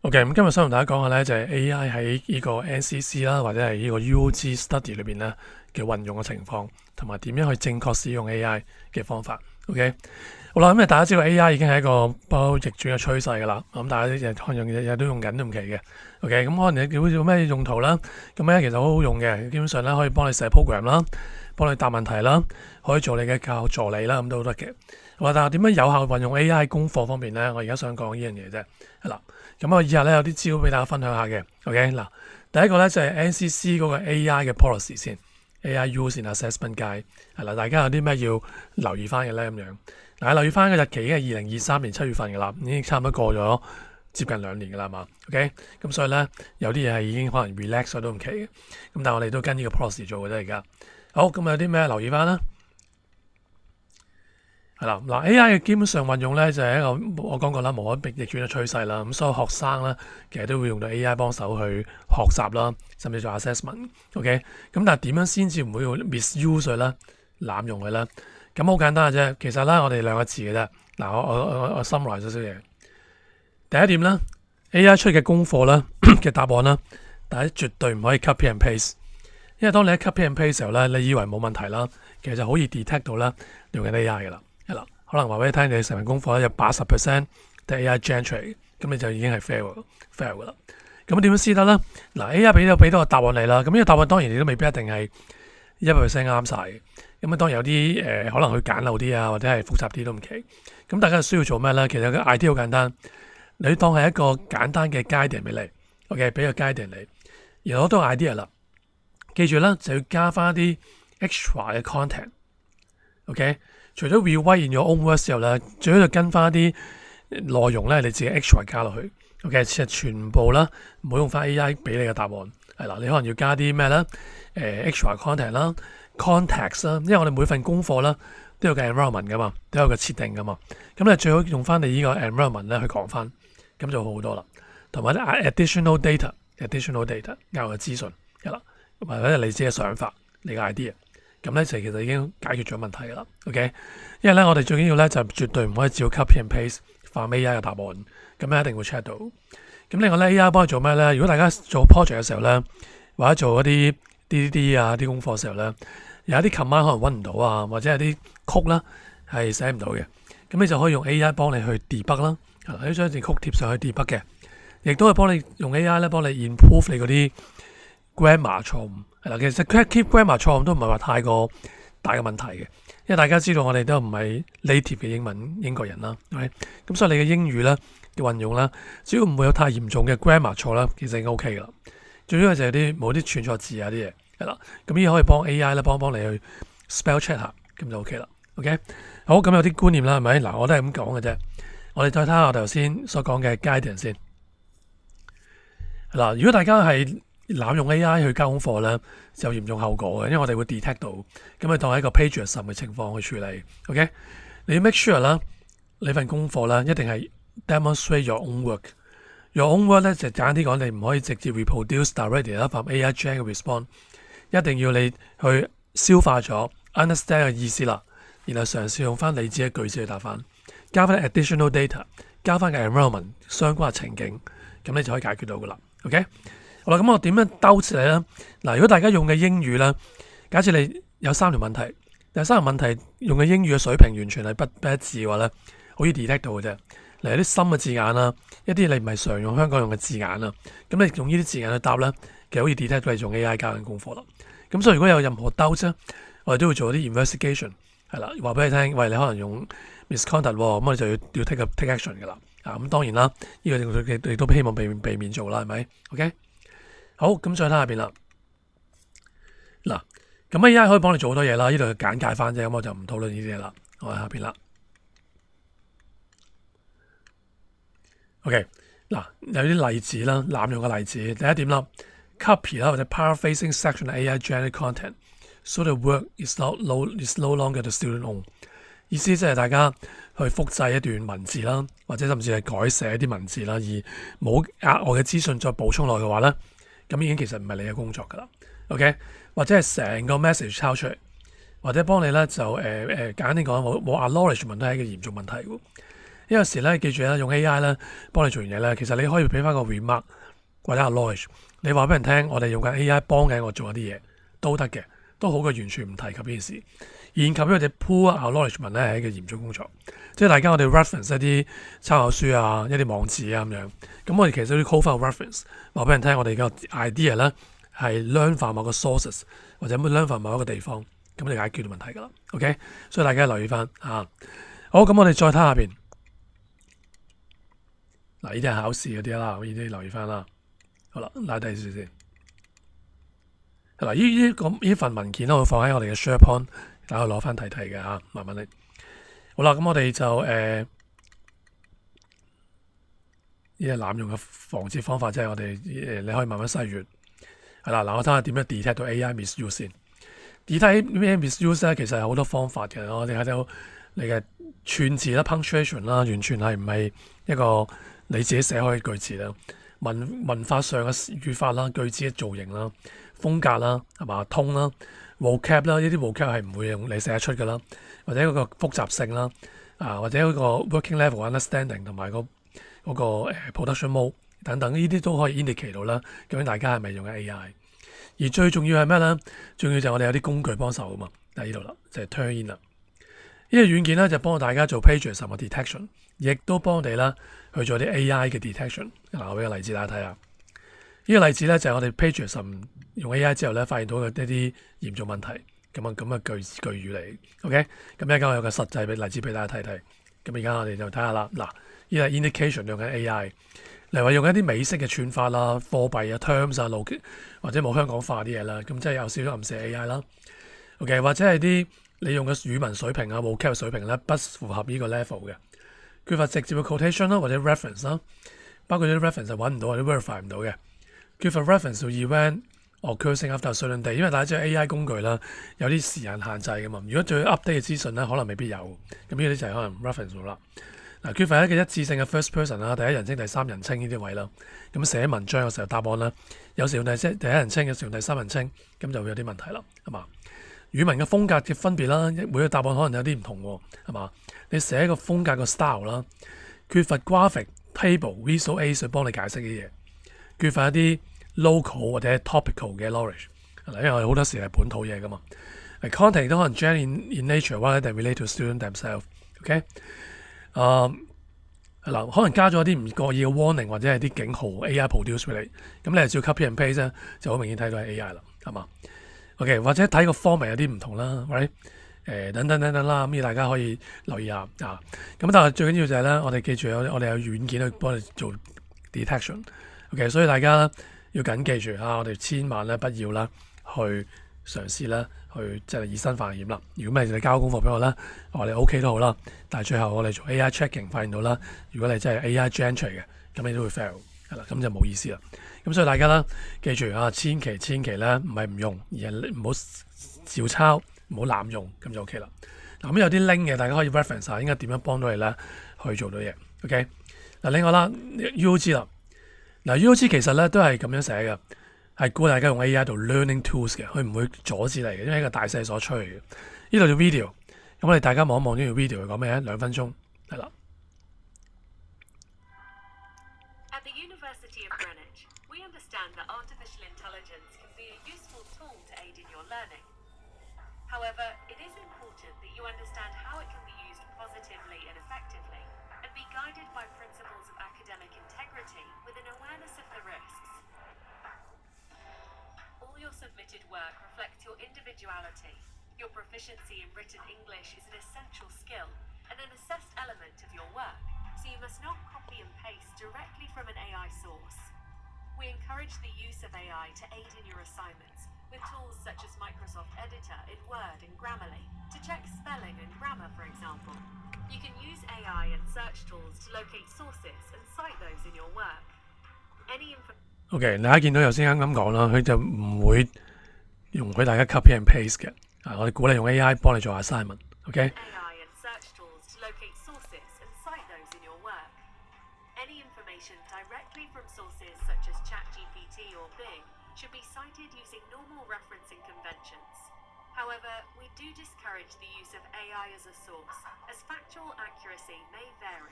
OK，咁今日想同大家講下咧，就係 AI 喺呢個 NCC 啦，或者係呢個 UOG study 裏邊咧嘅運用嘅情況，同埋點樣去正確使用 AI 嘅方法。OK，好啦，咁大家知道 AI 已經係一個不逆轉嘅趨勢㗎啦。咁大家啲可能日日都用緊都唔奇嘅。OK，咁可能你會做咩用途啦？咁咧其實好好用嘅，基本上咧可以幫你寫 program 啦，幫你答問題啦，可以做你嘅教學助理啦，咁都得嘅。但係點樣有效運用 AI 功課方面咧？我而家想講呢樣嘢啫。係啦，咁我以下咧有啲招俾大家分享下嘅。OK，嗱，第一個咧就係 NCC 嗰個 AI 嘅 policy 先 ，AI Use and Assessment Guide 係啦，大家有啲咩要留意翻嘅咧咁樣？嗱，留意翻嘅日期已經係2023年7月份㗎啦，已經差唔多過咗接近2年㗎啦嘛。OK，咁所以咧有啲嘢係已經可能 relax 咗都唔奇嘅。咁但係我哋都跟呢個 policy 做嘅啫而家。好，咁有啲咩留意翻啦？係啦，嗱 AI 嘅基本上運用咧就係一個我講過啦，無可逆轉嘅趨勢啦。咁所有學生咧其實都會用到 AI 幫手去學習啦，甚至做 assessment。OK，咁但係點樣先至唔會 misuse 佢咧，濫用佢咧？咁好簡單嘅啫。其實咧我哋2個字嘅啫。嗱，我 summarize 少少嘢。第一點咧 ，AI 出嘅功課咧嘅答案啦，但係絕對唔可以 copy and paste。因為當你喺 copy and paste 嘅時候咧，你以為冇問題啦，其實就好易 detect 到啦用緊 AI 嘅啦。係啦，可能話俾你聽，你成份功課咧有80% 都係 AI generate，咁你就已經係 fail 㗎啦。咁點樣先得咧？嗱 ，AI 俾到個答案你啦，咁呢個答案當然你都未必一定係100% 啱晒嘅。咁當然有啲可能佢揀漏啲啊，或者係複雜啲都唔奇。咁大家需要做咩咧？其實個 idea 好簡單，你當係一個簡單嘅 guidance 俾你 ，OK， 俾個 guidance 你，然後攞到 idea 啦，記住啦，就要加翻啲 extra 嘅 content，OK。除咗 rewrite in your own words 之後咧，最好就跟翻啲內容咧，你自己 extra 加落去。OK， 其實全部啦，唔好用翻 AI 俾你嘅答案。係啦，你可能要加啲咩咧？extra content 啦 ，context 啦，因為我哋每份功課啦都有個 environment 噶嘛，都有個設定噶嘛。咁你最好用翻你呢個 environment 咧去講翻，咁就好好多啦。同埋啲 additional data 額外嘅資訊係啦，或者你自己嘅想法，你嘅 idea。咁咧就其實已經解決咗問題㗎啦。OK， 因為咧我哋最緊要咧就絕對唔可以照 copy and paste 翻 AI 嘅答案，咁咧一定會 check 到。咁另外咧 AI 幫你做咩咧？如果大家做 project 嘅時候咧，或者做嗰啲 DDD 啊啲功課嘅時候咧，有一啲 command 可能揾唔到啊，或者有啲曲啦係寫唔到嘅，咁你就可以用 AI 幫你去 debug 啦。你將段曲貼上去 debug 嘅，亦都係幫你用 AI 咧幫你 improve 你嗰啲 grammar 錯誤。係啦，其實 keep grammar 錯誤都唔係話太過大嘅問題嘅，因為大家知道我哋都唔係 native 嘅英國人啦，咁所以你嘅英語咧嘅運用啦，只要唔會有太嚴重嘅 grammar 錯啦，其實已經 OK 噶啦。最主要就係冇啲串錯字啊啲嘢，係啦，咁呢可以幫 AI 咧幫你去 spell check 下，咁就 OK 啦。OK， 好，咁有啲觀念啦，係咪？嗱，我都係咁講嘅啫。我哋再睇下我頭先所講嘅 guidance 先。嗱，如果大家係濫用 AI 去交功課咧，就有嚴重後果嘅，因為我哋會 detect 到，咁咪當係一個 plagiarism 嘅情況去處理。OK， 你要 make sure 啦，你份功課啦一定係 demonstrate your own work。your own work 咧就簡單啲講，你唔可以直接 reproduce directly 啦，from AI gen 嘅 response， 一定要你去消化咗 understand 嘅意思啦，然後嘗試用翻你自己嘅句子去答翻，加翻 additional data， 加翻嘅 environment 相關嘅情景，咁你就可以解決到噶啦。OK。好啦，咁我點樣兜出嚟咧？嗱，如果大家用嘅英語咧，假設你有3條問題，第3條問題用嘅英語嘅水平完全係不一致嘅話咧，好易 detect 到嘅啫。例如啲深嘅字眼啦，一啲你唔係常用香港用嘅字眼啦，咁你用呢啲字眼去答咧，其實好易 detect 到你用 AI 交緊功課啦。咁所以如果有任何兜啫，我哋都會做啲 investigation， 係啦，話俾你聽，喂，你可能用 misconduct 喎，咁我哋就要 take action 㗎啦。咁當然啦，呢個亦都希望避免做啦，係咪 ？OK。好，咁再睇下邊啦。嗱，咁 AI 可以幫你做好多嘢啦。呢度簡介翻啫，咁我就唔討論呢啲嘢啦。我喺下邊啦。OK， 嗱，有啲例子啦，濫用嘅例子。第一點啦 ，copy 啦或者 paraphrasing section of AI generated content, so the work is no longer the student own。意思即係大家去複製一段文字啦，或者甚至係改寫一啲文字啦，而冇額外嘅資訊再補充落去嘅話咧。咁已經其實唔係你嘅工作㗎啦 ，OK？ 或者係成個 message 抄出嚟，或者幫你咧就簡單啲講冇 acknowledgement 都係一個嚴重問題喎。因為有時咧記住咧用 AI 咧幫你做完嘢咧，其實你可以俾翻個 remark 或者 acknowledge，你話俾人聽，我哋用緊 AI 幫緊我做一啲嘢都得嘅，都好過完全唔提及呢件事。研究呢個 poor acknowledgement 咧係一個嚴重工作，即係大家我哋 reference 一啲參考書啊、一啲網址啊咁樣，咁我哋其實都要 call 翻個 reference，話俾人聽我哋嘅 idea 咧係 learn from 某個 sources 或者 learn from 某一個地方，咁你解決到問題㗎啦。OK， 所以大家留意翻啊。好，咁我哋再睇下邊。嗱，呢啲係考試嗰啲啦，呢啲留意翻啦。好啦，拉低少少先。嗱，呢份文件咧，我會放喺我哋嘅 SharePoint， 大家攞翻睇睇嘅嚇，慢慢嚟。好啦，咁我哋就呢啲濫用嘅防治方法，即係我哋你可以慢慢篩閱。係啦，嗱，我睇下點樣 detect 到 AI misuse 先。detect AI misuse 咧，其實有好多方法嘅。我哋睇到你嘅串字啦、punctuation 啦，完全係唔係一個你自己寫開嘅句子啦。文法上嘅語法啦、句子嘅造型啦、風格啦、係嘛通啦、vocab 啦，呢啲 vocab 係唔會用你寫得出㗎啦，或者嗰個複雜性啦，或者嗰個 working level understanding 同埋嗰個production mode 等等，呢啲都可以 indicate 到啦。究竟大家係咪用緊 AI？而最重要係咩咧？重要就係我哋有啲工具幫手啊嘛。喺呢度啦，就係 Turnitin 啦。呢個軟件咧就幫大家做 plagiarism 嘅 detection， 亦都幫我哋啦去做啲 AI 嘅 detection。嗱，我俾個例子大家睇下。呢個例子咧就係我哋 plagiarism 用 AI 之後咧發現到嘅一啲嚴重問題咁嘅句語嚟。OK， 咁而家我有個實際嘅例子俾大家睇睇。咁而家我哋就睇下啦。嗱，呢個 indication 用緊 AI，例如話用一啲美式嘅串法啦、貨幣啊、terms 啊、或者冇香港化啲嘢啦，咁即係有少少暗示 AI 啦。OK， 或者係啲你用嘅語文水平啊、vocab 水平咧不符合呢個 level 嘅，缺乏直接嘅 quotation 啦，或者 reference 啦，包括啲 reference 就揾唔到或者 verify 唔到嘅，缺乏 reference to event occurring after a certain day，因為大家知道 AI 工具啦有啲時間限制㗎嘛，如果最 update 嘅資訊咧可能未必有，咁呢啲就係可能 reference 到啦。嗱，缺乏一個一致性嘅 first person 啦，第一人稱、第三人稱呢啲位啦，咁寫文章嘅時候答案啦，有時用第一人稱，有時用第三人稱，咁就會有啲問題啦，係嘛？語文嘅風格嘅分別啦，每個答案可能有啲唔同喎，係嘛？你寫個風格個 style 啦，缺乏 graphic table、visual aids 去幫你解釋啲嘢，缺乏一啲 local 或者 topical 嘅 knowledge， 因為我哋好多時係本土嘢噶嘛。content 都可能 general in nature， 或者 relate to student themselves。OK， 嗱，可能加咗啲唔覺意嘅 warning 或者係啲警號 AI produce 俾你，咁你係照 copy and paste 咧，就好明顯睇到係 AI 啦，係嘛？OK， 或者睇個 format 有啲唔同啦 ，right？ 等等啦，咁大家可以留意下啊。咁但係最緊要就係咧，我哋記住我哋有軟件去幫你做 detection。OK， 所以大家要緊記住我哋千萬咧不要啦去嘗試啦，去即係以身犯險啦。如果唔係你交功課俾我啦，我哋 OK 都好啦。但係最後我哋做 AI checking 發現到啦，如果你真係 AI generate 嘅，咁你都會 fail 係啦，咁就冇意思啦。咁所以大家啦，記住千祈咧唔係唔用，而係唔好照抄，唔好濫用，咁就 OK 啦。嗱，咁有啲 link 嘅，大家可以 reference 下，應該點樣幫到你咧去做到嘢。OK， 嗱，另外啦 UOG 啦，嗱 UOG 其實咧都係咁樣寫嘅，係鼓勵大家用 AI 做 learning tools 嘅，佢唔會阻止你嘅，因為係一個大勢所趨嘅。呢度條 video，咁我哋大家望一望呢條 video 係講咩咧？2分鐘係啦。However, it is important that you understand how it can be used positively and effectively, and be guided by principles of academic integrity with an awareness of the risks. All your submitted work reflects your individuality. Your proficiency in written English is an essential skill and an assessed element of your work, so you must not copy and paste directly from an AI source. We encourage the use of AI to aid in your assignments, with tools such as Microsoft Editor in Word and Grammarly to check spelling and grammar, for example. You can use AI and search tools to locate sources and cite those in your work. OK， 大家見到頭先啱啱講啦，佢就唔會容許大家 copy and paste 嘅。我哋鼓勵用 AI 幫你做 assignment。OK。AI and search tools to locate sources and cite those in your work. Any information directly from sources such as ChatGPT or Bing should be cited using normal referencing conventions. However, we do discourage the use of AI as a source, as factual accuracy may vary.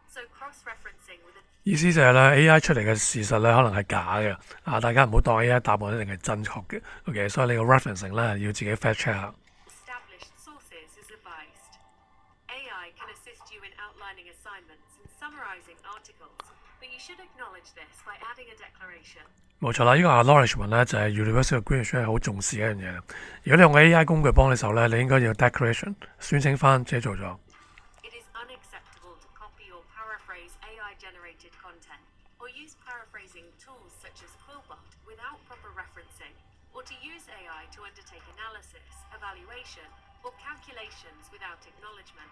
So cross-referencing with a 意思就係咧 AI 出嚟嘅事實咧可能係假嘅大家唔好當 AI 答案一定係真確嘅。OK， 所以你個 referencing 咧要自己 fact check 下。established sources is advised. AI can assist you in outlining assignments and summarizing articles, but you should acknowledge this by adding a declaration. 冇錯啦，呢個 acknowledgement 咧就係 University of Greenwich 好重視嘅一樣嘢。如果你用 AI 工具幫你手咧，你應該要 declaration 宣稱翻自己做咗。It is unacceptable to copy or paraphrase AI-generated content, or use paraphrasing tools such as Quillbot without proper referencing, or to use AI to undertake analysis, evaluation, or calculations without acknowledgement.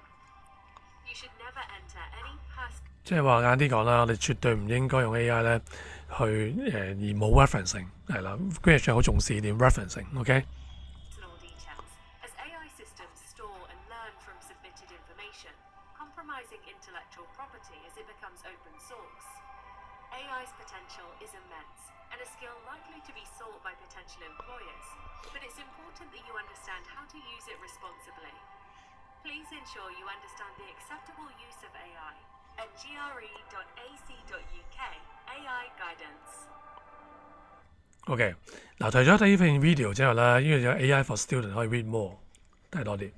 You should never enter any personal 即係話晏啲講啦，我哋絕對唔應該用 AI 咧去而冇 referencing 係啦。Greenwich 好重視呢點 referencing，OK？、details, as AI systems store and learn from submitted information, compromising intellectual property as it becomes open source. AI's potential is immense, and a skill likely to be sought by potential employers, but it's important that you understand how to use it responsibly. Please ensure you understand the acceptable use of AI at gre.ac.uk AI Guidance. OK， 嗱，除咗睇呢片 video 之後咧，呢個有 AI for student 可以 read more 睇多啲。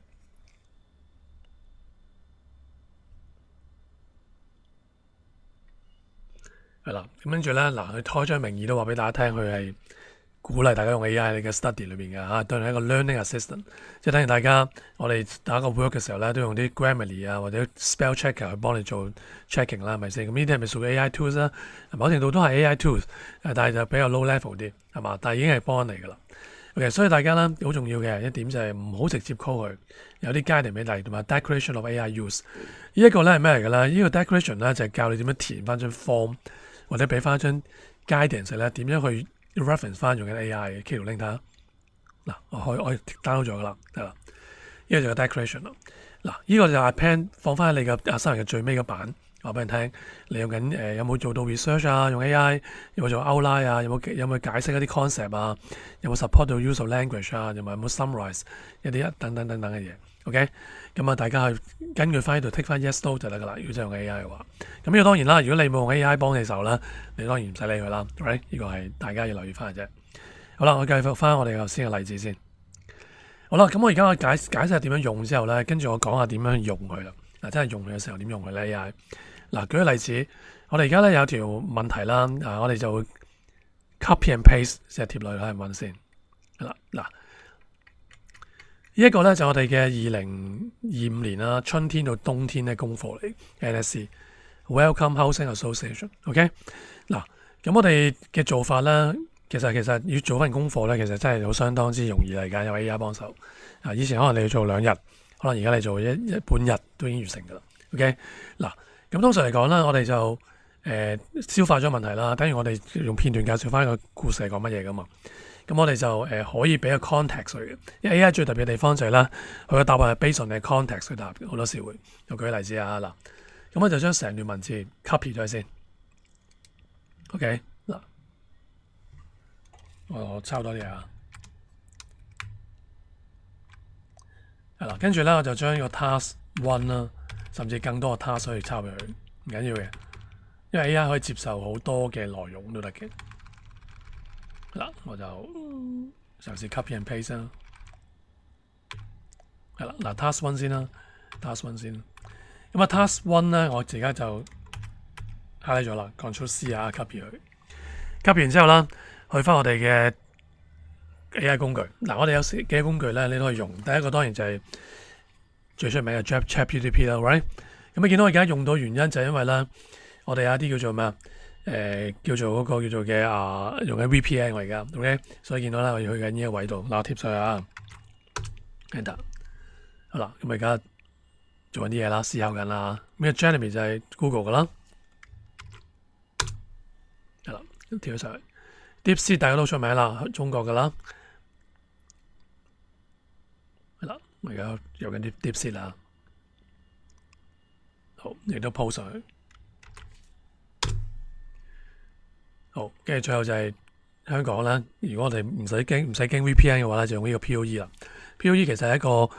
係啦，咁跟住咧，嗱，佢開張名義都話俾大家聽，佢係鼓勵大家用 AI 你嘅 study 裏邊嘅當然係一個 learning assistant， 即係等於大家我哋打個 work 嘅時候咧，都用啲 Grammarly 或者 spell checker 去幫你做 checking 啦，係咪先？咁呢啲係咪屬於 AI tools 咧？某程度都係 AI tools， 但係就比較 low level 啲，係嘛？但係已經係幫你㗎啦。OK， 所以大家咧好重要嘅一點就係唔好直接 call 佢，有啲 guidance 俾你，同埋 declaration of AI use。呢一個咧係咩嚟㗎咧？呢個 declaration 咧就係教你點樣填翻張 form， 或者俾翻張 guidance 咧點樣去 reference 翻用緊 AI 嘅 key link 睇下。嗱，我 download 咗㗎啦，得啦。呢個就係 declaration 啦。嗱，呢個就係 append 放翻喺你嘅assignment嘅最尾嗰版，話俾人聽你用緊有冇做到 research 啊？用 AI 有冇做 outline 啊？有冇解釋一啲 concept 啊？有冇 support 到 use of language 啊？有冇 summarize 一啲等等嘅嘢 ？OK， 咁大家去根據翻呢度 tick 翻 yes no 就得㗎啦。如果真係用 AI 嘅話，咁呢個當然啦。如果你冇用 AI 幫你手啦，你當然唔使理佢啦。right， 呢個係大家要留意翻嘅啫。好啦，我繼續翻我哋頭先嘅例子先。好啦，咁我而家解釋下點樣用之後咧，跟住我講下點樣用佢啦。嗱，真係用佢嘅時候點用佢咧 AI。嗱，舉個例子，我哋而家咧有條問題啦，我哋就會 copy and paste 即係貼落去睇問先。嗱，呢一個咧就我哋嘅2025年啦，春天到冬天嘅功課嚟 NSC Welcome Housing Association。OK， 嗱，咁我哋嘅做法咧，其實要做份功課咧，其實真係好相當之容易嚟㗎，有 AI 幫手。以前可能你要做2日，可能而家你做一半日都已經完成㗎啦。OK， 嗱。咁通常嚟講啦，我哋就消化咗問題啦，等於我哋用片段介紹翻個故事係講乜嘢噶嘛。咁我哋就可以俾個 context 佢嘅，因為 AI 最特別嘅地方就係咧，佢嘅答案係 based on 你嘅 context 去答，好多時會。我舉例子啊，嗱，咁我就將成段文字 copy 咗先。OK， 嗱，我抄多啲啊。係啦，跟住咧我就將呢個 task 1啦。甚至更多嘅 task 可以抄入去，唔緊要嘅，因為 AI 可以接受好多嘅內容都得嘅。嗱，我就嘗試 copy and paste 啦。係啦，嗱 task 1先啦 ，task 1先。咁task 1咧，我而家就 highlight 咗啦 ，Ctrl C 啊 ，copy 佢。copy 完之後啦，去翻我哋嘅 AI 工具。嗱，我哋有幾個工具咧，你都可以用。第一個當然就係最出名嘅 ChatGPT 啦 ，right？ 咁你見到我而家用到原因就係因為咧，我哋有一啲叫做咩叫做嗰個叫做嘅用緊 VPN 我而家 ，OK？ 所以見到咧我要去緊呢個位度，嗱貼上去啊 ，enter。好啦，咁我而家做緊啲嘢啦，思考緊啦。咁 Gemini 就係 Google 噶啦，係啦，貼咗上去。DeepSeek 大家都出名啦，中國噶啦。我而家用緊啲 DeepSeek 啦，好，亦都 post 上去。好，跟住最後就係香港啦。如果我哋唔使經 VPN 嘅話咧，就用呢個 POE 啦。PoE 其實係一個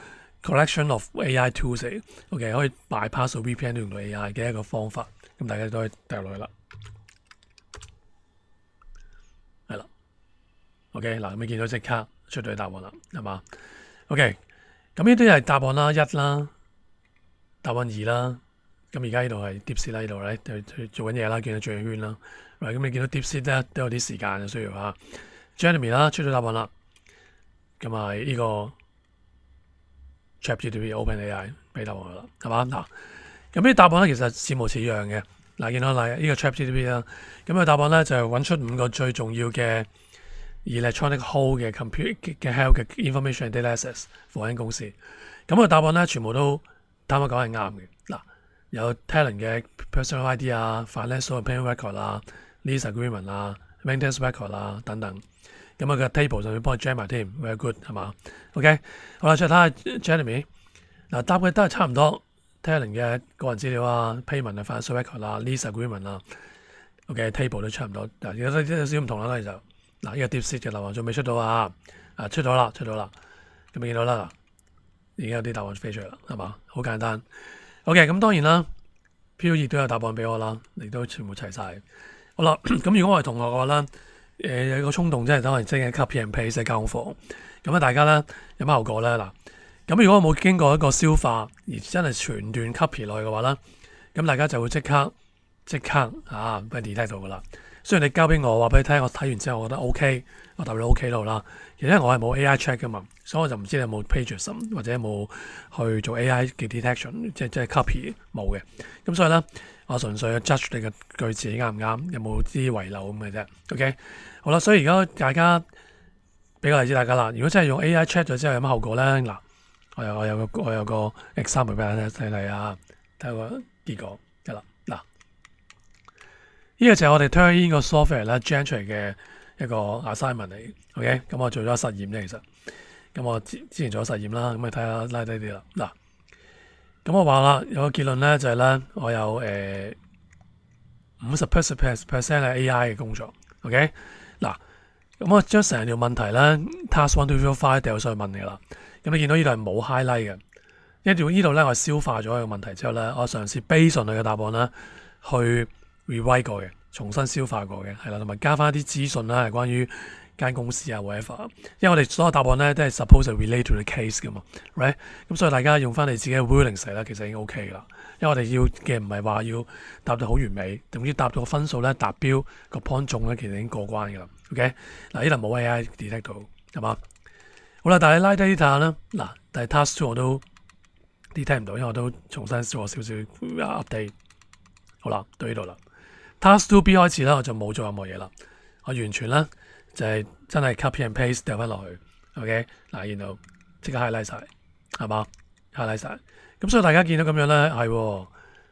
collection of AI tools 嚟，OK 可以 bypass 到 VPN 都用到 AI 嘅一個方法，咁大家都可以掉落去啦，係啦 ，OK 嗱，咁你見到即刻出到答案啦，係嘛 ？OK， 咁呢啲係答案啦，一啦，答案二啦，咁而家呢度係 DeepSeek 啦，呢度咧去做緊嘢啦，見到轉圈啦，咁你見到 DeepSeek 咧都有啲時間需要嚇 ，Gemini 啦出咗答案啦，咁啊呢個。ChatGPT OpenAI 俾答案啦，係嘛嗱？咁呢啲答案咧其實似模似樣嘅。嗱，見到呢個 ChatGPT 啦，咁個答案咧就係揾出5個最重要嘅 electronic whole 嘅 compute 嘅 health 嘅 information and data assets for 間公司。咁個答案咧全部都坦白講係啱嘅。嗱，有 talent 嘅 personal ID 啊、financial payment record 啊、lease agreement 啊、maintenance record 啊等等。咁啊個 table 上面幫佢 jam 埋添 ，very good 係嘛 ？OK， 好啦，再睇下 Jeremy， 嗱答嘅都係差唔多 ，talent 嘅個人資料啊、payment 啊、financial record 啊、lease agreement 啊 ，OK table 都差唔多，嗱有少少唔同啦，當然就嗱呢個 DeepSeek 嘅答案仲未出到啊，出到啦，咁你見到啦，已經有啲答案飛出嚟啦，係嘛？好簡單 ，OK， 咁當然啦 ，PoE 都有答案俾我啦，你都全部齊晒。好啦，咁如果我係同學嘅話咧。有個衝動真係等我即係 copy and paste 嘅交功課，咁啊大家咧有乜後果咧嗱？咁如果我冇經過一個消化而真係全段 copy 落去嘅話咧，咁大家就會即刻俾 detect 到噶啦。雖然你交俾我話俾你聽，我睇完之後我覺得 OK， 我答你 OK 到啦。其實因為我係冇 AI check 噶嘛，所以我就唔知你有冇 plagiarism 或者有冇去做 AI 嘅 detection， 即係 copy 冇嘅。咁所以咧，我純粹 judge 你嘅句子啱唔啱，有冇啲遺漏咁嘅啫。OK。好啦，所以而家大家俾個例子大家啦。如果真係用 AI check 咗之後有乜後果咧？嗱，我有個 example 俾大家睇啊，睇個結果得啦。嗱，呢個就係我哋 turn in 個 software 咧 generate 出嚟嘅一個 assignment 嚟。OK， 咁我做咗實驗啫，其實咁我之前做咗實驗啦，咁你睇下拉低啲啦。嗱，咁我話啦，有個結論咧就係咧，我有50% 係 AI 嘅工作。OK。嗱，咁我將成條問題咧 task 1 to 5掉上去問你啦。咁你見到呢度係冇 highlight 嘅，因為呢度咧我消化咗個問題之後咧，我嘗試 base on 佢嘅答案啦，去 rewrite 過嘅，重新消化過嘅，係啦，同埋加翻啲資訊啦，係關於間公司啊 whatever。因為我哋所有答案咧都係 suppose to relate to the case 噶嘛 ，right？ 咁所以大家用翻你自己嘅 wording 嚟咧，其實已經 OK 噶啦。因為我哋要嘅唔係話要答到好完美，總之答到個分數咧達標個 point 中咧，其實已經過關噶啦。OK， 嗱呢度冇 AI detect 到，係嘛？好啦，但係你拉低啲睇下啦。嗱，但係 task 2我都 detect 唔到，因為我都重新做少少 update。好啦，到呢度啦。task 2B 開始啦，我就冇做任何嘢啦。我完全咧就係真係 copy and paste 掉翻落去。OK， 嗱，然後即刻 highlight 晒，係嘛 ？highlight 晒。咁所以大家見到咁樣咧，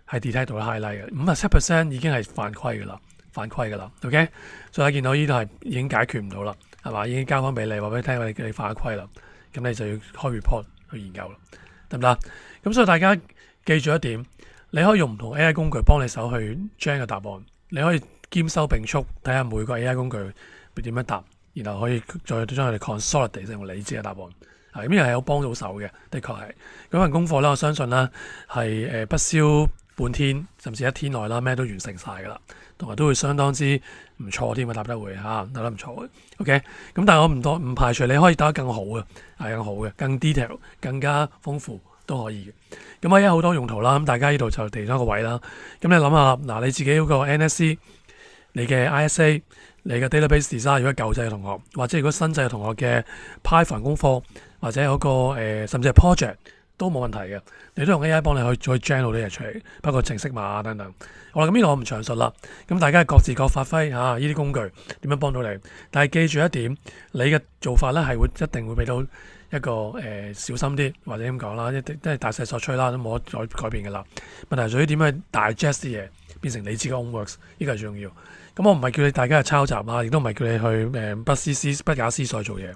係 detect 到 highlight 嘅，57% 已經係犯規㗎啦。OK， 所以大家見到呢度係已經解決唔到啦，係嘛？已經交翻俾你，話俾你聽，你犯規啦。咁你就要開 report 去研究啦，得唔得？咁所以大家記住一點，你可以用唔同 AI 工具幫你手去 generate 個答案，你可以兼收並蓄，睇下每個 AI 工具會點樣答，然後可以再將佢哋 consolidate 成為理智嘅答案。咁呢樣係有幫到手嘅，的確係。嗰份功課咧，我相信咧係不消半天，甚至一天內啦，咩都完成晒㗎啦，同埋都會相當之唔錯添，答得會答得唔錯嘅。OK， 咁但係我唔排除你可以答得更好嘅，更好嘅，更 detail、更加豐富都可以嘅。咁而家好多用途啦，咁大家呢度就地咗一個位啦。咁你諗下嗱，你自己嗰個 NSC、你嘅 ISA、你嘅 database design， 如果舊制嘅同學，或者如果新制嘅同學嘅 Python 功課，或者嗰個甚至係 project 都冇問題嘅，你都用 AI 幫你去再 generate 啲嘢出嚟，包括程式碼等等。好啦，咁呢度我唔詳述啦。咁大家各自各發揮呢啲工具點樣幫到你。但係記住一點，你嘅做法咧係一定會俾到一個小心啲，或者咁講啦，即係大勢所趨啦，都冇得再改變嘅啦。問題在於點樣 digest 啲嘢變成你自己 own works， 呢個係最重要。咁我唔係叫你大家去抄襲啦，亦都唔係叫你去不假思索做嘢。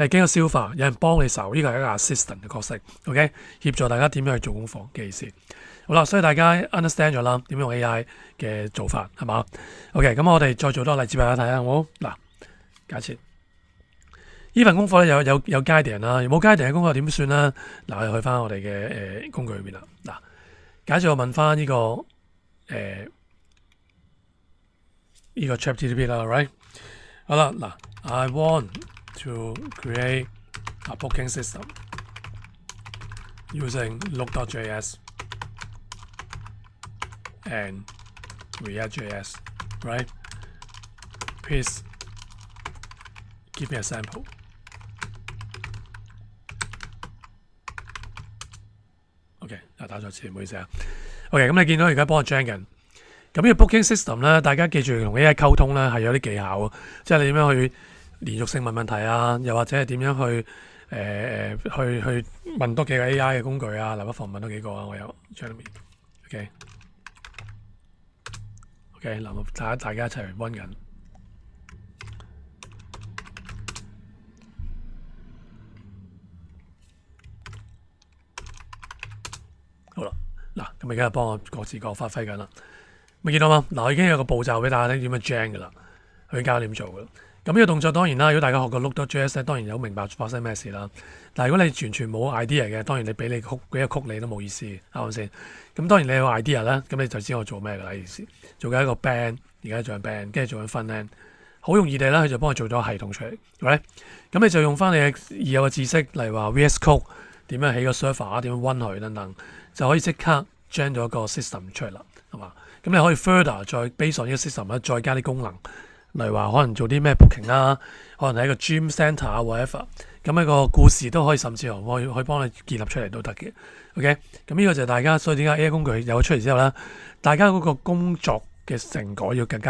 經過消化，有人幫你手，呢個係一個 assistant 嘅角色 ，OK， 協助大家點樣去做功課嘅意思。好啦，所以大家 understand 咗啦，點用 AI 嘅做法係嘛 ？OK， 咁我哋再做多個例子俾大家睇下，好冇？嗱，假設呢呢份功課咧有 guiding 啦，有冇 guiding 嘅功課點算咧？嗱，我哋去翻我哋嘅工具裏邊啦。嗱，假設我問翻呢個ChatGPT 啦 ，right？ 好啦，嗱 ，I want to create a booking system using Look.js and React.js, right? Please give me a sample. OK， 打錯字，唔好意思啊。OK， 咁你見到而家幫我 gen 緊。咁呢個 booking system 咧，大家記住同 AI 溝通咧係有啲技巧，即係你點樣去連續性問問題啊，又或者係點樣去去問多幾個 AI 嘅工具啊，不妨問多幾個啊，我有 Jeremy。OK， 嗱，大家一齊溫緊。好啦，嗱，咁而家幫我各自各發揮緊啦。咪見到嘛？嗱，我已經有個步驟俾大家聽點樣 gen 嘅啦，佢教點做嘅。咁呢個動作當然啦，如果大家學過 Look.js 咧，當然有明白發生咩事啦。但係如果你完全冇 idea 嘅，當然你俾個曲你都冇意思，啱唔啱先？咁當然你有 idea 咧，咁你就知我做咩㗎啦。意思做緊一個 band， 而家做緊 band， 跟住做緊 front-end， 好容易地咧，佢就幫我做咗系統出嚟。right？ 咁你就用翻你已有嘅知識，例如話 VS Code 點樣起個 server 點樣 run 佢等等，就可以即刻 gen 咗一個 system 出嚟啦，係嘛？咁你可以 further 再 base on 呢個 system 咧，再加啲功能，例如話可能做啲咩 booking 啦，可能係一個 gym centre 啊 whatever， 咁一個故事都可以甚至乎可以幫你建立出嚟都得嘅。OK， 咁呢個就係大家，所以點解 AI 工具有咗出嚟之後咧，大家嗰個工作嘅成果要更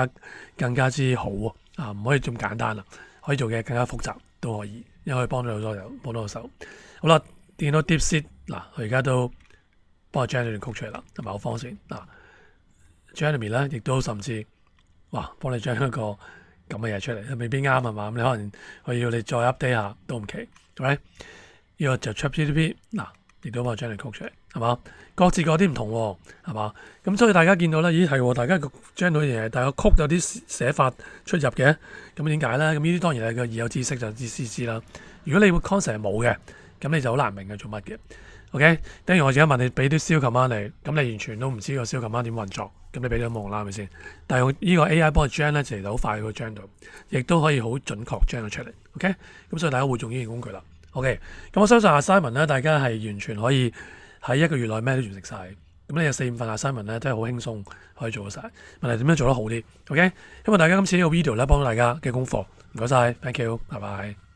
加之好啊，唔可以咁簡單啦，可以做嘅更加複雜都可以，因為可以幫到好多人，幫到手。好啦，見到 DeepSeek 嗱，佢而家都幫我 generate 段曲出嚟啦，係咪好方便嗱？Jeremy 咧，亦都甚至幫你將一個咁嘅嘢出嚟，未必啱係嘛？咁你可能佢要你再 update 下都唔奇，係咪？呢個就 ChatGPT 嗱，亦都幫我將你曲出嚟，係嘛？各自各啲唔同喎，係嘛？咁所以大家見到咧，咦係喎，大家將到嘢，但係個曲有啲寫法出入嘅，咁點解咧？咁呢啲當然係個已有知識就知啦。如果你個 concept 冇嘅，咁你就好難明佢做乜嘅。OK， 等於我而家問你俾啲 shell command 你，咁你完全都唔知個 shell command 點運作，咁你俾咗夢啦，係咪先？但係用呢個 AI 幫我 gen 咧，其實好快去 gen 到，亦都可以好準確 gen 到出嚟。OK，咁所以大家會用呢件工具啦。OK，咁我相信 assignment 咧，大家係完全可以喺一個月內咩都完成晒。咁你有4-5份 assignment 咧，都係好輕鬆可以做到晒。問題點樣做得好啲？OK，希望大家今次呢個 video 咧幫到大家嘅功課。唔該晒 ，thank you，拜拜。